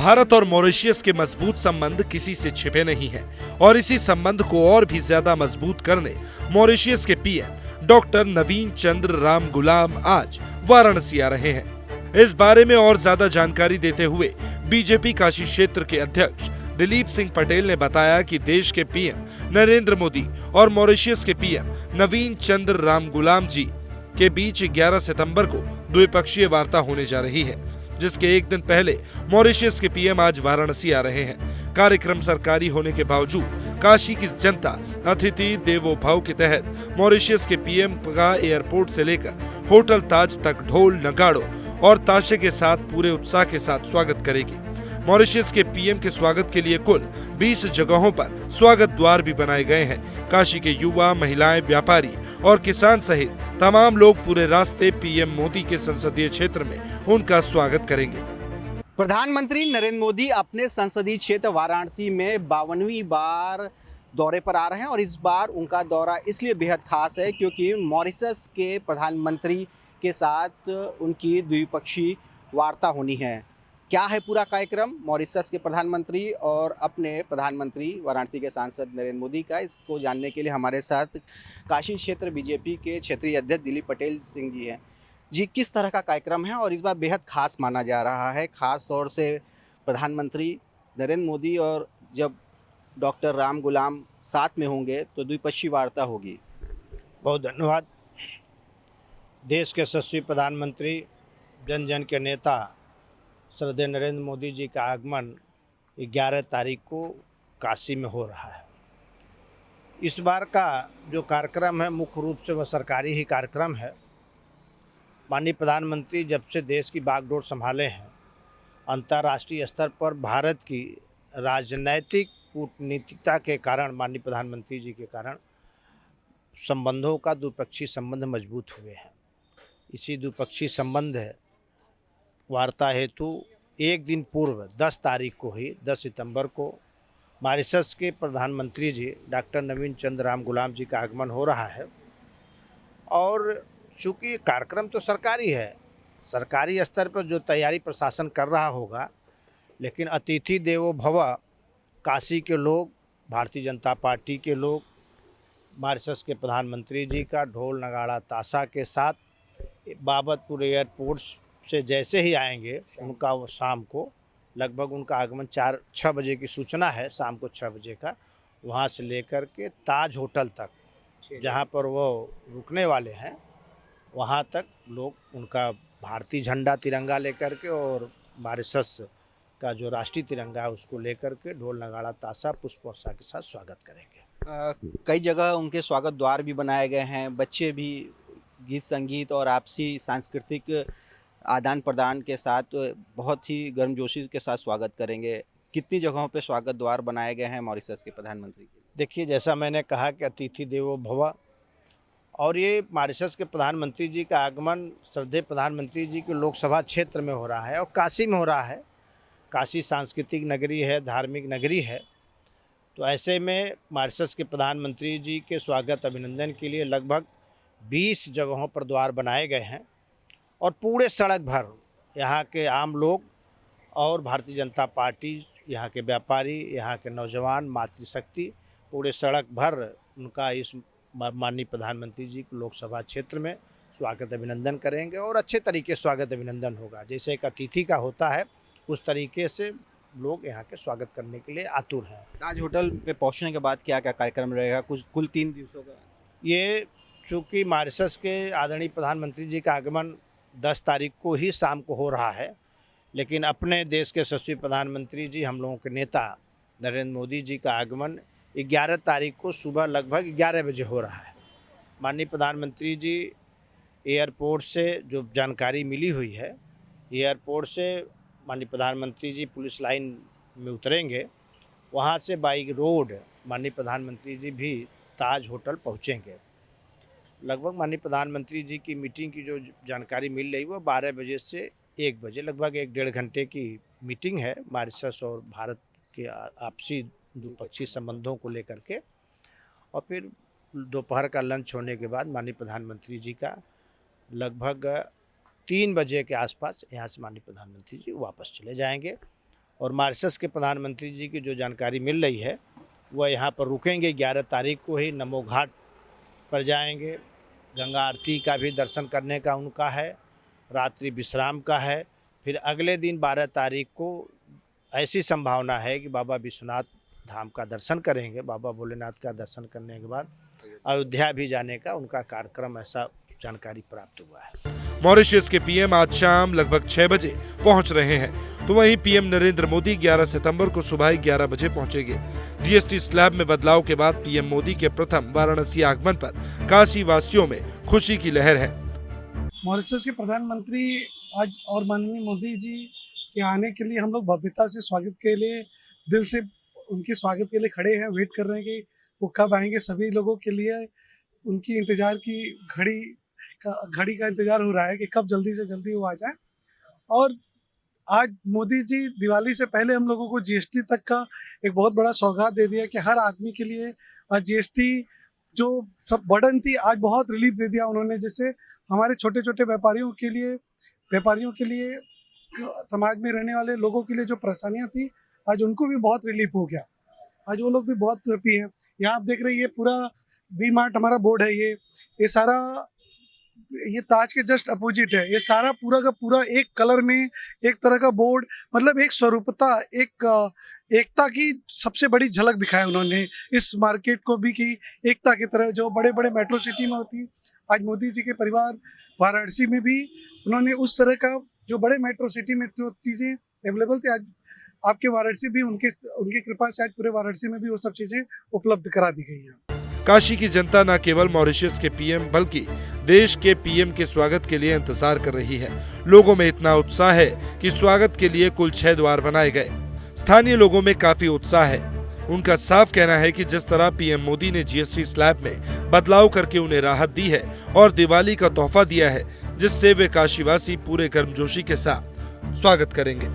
भारत और मॉरिशस के मजबूत संबंध किसी से छिपे नहीं हैं और इसी संबंध को और भी ज्यादा मजबूत करने मॉरिशस के पीएम डॉक्टर नवीन चंद्र राम गुलाम आज वाराणसी आ रहे हैं। इस बारे में और ज्यादा जानकारी देते हुए बीजेपी काशी क्षेत्र के अध्यक्ष दिलीप सिंह पटेल ने बताया कि देश के पीएम नरेंद्र मोदी और मॉरिशस के पीएम नवीन चंद्र राम गुलाम जी के बीच 11 सितंबर को द्विपक्षीय वार्ता होने जा रही है, जिसके एक दिन पहले मॉरिशस के पीएम आज वाराणसी आ रहे हैं। कार्यक्रम सरकारी होने के बावजूद काशी की जनता अतिथि देवो भव के तहत मॉरिशस के पीएम का एयरपोर्ट से लेकर होटल ताज तक ढोल नगाड़ों और ताशे के साथ पूरे उत्साह के साथ स्वागत करेगी। मॉरिशस के पीएम के स्वागत के लिए कुल 20 जगहों पर स्वागत द्वार भी बनाए गए हैं। काशी के युवा, महिलाएं, व्यापारी और किसान सहित तमाम लोग पूरे रास्ते पीएम मोदी के संसदीय क्षेत्र में उनका स्वागत करेंगे। प्रधानमंत्री नरेंद्र मोदी अपने संसदीय क्षेत्र वाराणसी में 52वीं बार दौरे पर आ रहे हैं और इस बार उनका दौरा इसलिए बेहद खास है क्योंकि मॉरिशस के प्रधानमंत्री के साथ उनकी द्विपक्षीय वार्ता होनी है। क्या है पूरा कार्यक्रम मॉरिशस के प्रधानमंत्री और अपने प्रधानमंत्री वाराणसी के सांसद नरेंद्र मोदी का, इसको जानने के लिए हमारे साथ काशी क्षेत्र बीजेपी के क्षेत्रीय अध्यक्ष दिलीप पटेल सिंह जी हैं। जी, किस तरह का कार्यक्रम है और इस बार बेहद खास माना जा रहा है, खास तौर से प्रधानमंत्री नरेंद्र मोदी और जब डॉक्टर राम गुलाम साथ में होंगे तो द्विपक्षीय वार्ता होगी। बहुत धन्यवाद। देश के यशस्वी प्रधानमंत्री, जन जन के नेता श्रद्धेय नरेंद्र मोदी जी का आगमन 11 तारीख को काशी में हो रहा है। इस बार का जो कार्यक्रम है मुख्य रूप से वह सरकारी ही कार्यक्रम है। माननीय प्रधानमंत्री जब से देश की बागडोर संभाले हैं, अंतर्राष्ट्रीय स्तर पर भारत की राजनैतिक कूटनीतिकता के कारण, माननीय प्रधानमंत्री जी के कारण संबंधों का द्विपक्षीय संबंध मजबूत हुए हैं। इसी द्विपक्षीय संबंध वार्ता हेतु एक दिन पूर्व 10 तारीख को ही 10 सितंबर को मॉरिशस के प्रधानमंत्री जी डॉक्टर नवीन चंद्र राम गुलाम जी का आगमन हो रहा है। और चूँकि कार्यक्रम तो सरकारी है, सरकारी स्तर पर जो तैयारी प्रशासन कर रहा होगा, लेकिन अतिथि देवो भव काशी के लोग, भारतीय जनता पार्टी के लोग मॉरिशस के प्रधानमंत्री जी का ढोल नगाड़ा ताशा के साथ बाबतपुर एयरपोर्ट से जैसे ही आएंगे, उनका वो शाम को लगभग उनका आगमन 4-6 बजे की सूचना है, शाम को 6 बजे का, वहाँ से लेकर के ताज होटल तक जहाँ पर वो रुकने वाले हैं वहाँ तक लोग उनका भारतीय झंडा तिरंगा लेकर के और मॉरिशस का जो राष्ट्रीय तिरंगा है उसको लेकर के ढोल नगाड़ा ताशा पुष्प वर्षा के साथ स्वागत करेंगे। कई जगह उनके स्वागत द्वार भी बनाए गए हैं, बच्चे भी गीत संगीत और आपसी सांस्कृतिक आदान प्रदान के साथ बहुत ही गर्मजोशी के साथ स्वागत करेंगे। कितनी जगहों पे स्वागत द्वार बनाए गए हैं मॉरिशस के प्रधानमंत्री के? देखिए, जैसा मैंने कहा कि अतिथि देवो भव, और ये मॉरिशस के प्रधानमंत्री जी का आगमन श्रद्धेय प्रधानमंत्री जी के लोकसभा क्षेत्र में हो रहा है और काशी में हो रहा है। काशी सांस्कृतिक नगरी है, धार्मिक नगरी है, तो ऐसे में मॉरिशस के प्रधानमंत्री जी के स्वागत अभिनंदन के लिए लगभग 20 जगहों पर द्वार बनाए गए हैं और पूरे सड़क भर यहाँ के आम लोग और भारतीय जनता पार्टी, यहाँ के व्यापारी, यहाँ के नौजवान, मातृशक्ति पूरे सड़क भर उनका इस माननीय प्रधानमंत्री जी के लोकसभा क्षेत्र में स्वागत अभिनंदन करेंगे और अच्छे तरीके से स्वागत अभिनंदन होगा। जैसे एक अतिथि का होता है उस तरीके से लोग यहाँ के स्वागत करने के लिए आतुर हैं। ताज होटल पे पहुँचने के बाद क्या क्या कार्यक्रम रहेगा? कुल 3 दिवसों का ये, चूँकि मॉरिशस के आदरणीय प्रधानमंत्री जी का आगमन 10 तारीख को ही शाम को हो रहा है, लेकिन अपने देश के यशस्वी प्रधानमंत्री जी, हम लोगों के नेता नरेंद्र मोदी जी का आगमन 11 तारीख को सुबह लगभग 11 बजे हो रहा है। माननीय प्रधानमंत्री जी एयरपोर्ट से जो जानकारी मिली हुई है, एयरपोर्ट से माननीय प्रधानमंत्री जी पुलिस लाइन में उतरेंगे, वहाँ से बाई रोड माननीय प्रधानमंत्री जी भी ताज होटल पहुँचेंगे। लगभग माननीय प्रधानमंत्री जी की मीटिंग की जो जानकारी मिल रही वो 12 बजे से 1 बजे, लगभग 1-1.5 घंटे की मीटिंग है मॉरिशस और भारत के आपसी द्विपक्षीय संबंधों को लेकर के। और फिर दोपहर का लंच होने के बाद माननीय प्रधानमंत्री जी का लगभग 3 बजे के आसपास यहाँ से माननीय प्रधानमंत्री जी वापस चले जाएंगे और मॉरिशस के प्रधानमंत्री जी की जो जानकारी मिल रही है वह यहाँ पर रुकेंगे। 11 तारीख को ही नमो घाट पर जाएंगे। गंगा आरती का भी दर्शन करने का उनका है, रात्रि विश्राम का है। फिर अगले दिन 12 तारीख को ऐसी संभावना है कि बाबा विश्वनाथ धाम का दर्शन करेंगे। बाबा भोलेनाथ का दर्शन करने के बाद अयोध्या भी जाने का उनका कार्यक्रम, ऐसा जानकारी प्राप्त हुआ है। मॉरिशस के पीएम आज शाम लगभग 6 बजे पहुंच रहे हैं, तो वहीं पीएम नरेंद्र मोदी 11 सितंबर को सुबह 11 बजे पहुंचेंगे। जीएसटी स्लैब में बदलाव के बाद पीएम मोदी के प्रथम वाराणसी आगमन पर काशी वासियों में खुशी की लहर है। मॉरिशस के प्रधानमंत्री आज और माननीय मोदी जी के आने के लिए हम लोग भव्यता से स्वागत के लिए दिल से उनके स्वागत के लिए खड़े हैं, वेट कर रहे हैं कि वो कब आएंगे। सभी लोगों के लिए उनकी इंतजार की घड़ी का इंतजार हो रहा है कि कब जल्दी से जल्दी वो आ जाए। और आज मोदी जी दिवाली से पहले हम लोगों को जीएसटी तक का एक बहुत बड़ा सौगात दे दिया कि हर आदमी के लिए आज जीएसटी जो सब बर्डन थी आज बहुत रिलीफ दे दिया उन्होंने, जिससे हमारे छोटे छोटे व्यापारियों के लिए समाज में रहने वाले लोगों के लिए जो परेशानियां थी आज उनको भी बहुत रिलीफ हो गया। आज वो लोग भी बहुत हैप्पी हैं। यहाँ आप देख रहे हैं ये पूरा वी मार्ट हमारा बोर्ड है, ये सारा ये ताज के जस्ट अपोजिट है। ये सारा पूरा का पूरा एक कलर में एक तरह का बोर्ड, मतलब एक स्वरूपता, एक एकता की सबसे बड़ी झलक दिखाया उन्होंने इस मार्केट को भी कि एकता की तरह जो बड़े बड़े मेट्रो सिटी में होती, आज मोदी जी के परिवार वाराणसी में भी उन्होंने उस तरह का जो बड़े मेट्रो सिटी में जो चीज़ें अवेलेबल थी आज आपके वाराणसी भी उनकी कृपा से आज पूरे वाराणसी में भी वो सब चीज़ें उपलब्ध करा दी गई हैं। काशी की जनता न केवल मॉरिशस के पीएम बल्कि देश के पीएम के स्वागत के लिए इंतजार कर रही है। लोगों में इतना उत्साह है कि स्वागत के लिए कुल 6 द्वार बनाए गए। स्थानीय लोगों में काफी उत्साह है। उनका साफ कहना है कि जिस तरह पीएम मोदी ने जीएसटी स्लैब में बदलाव करके उन्हें राहत दी है और दिवाली का तोहफा दिया है, जिससे वे काशीवासी पूरे गर्मजोशी के साथ स्वागत करेंगे।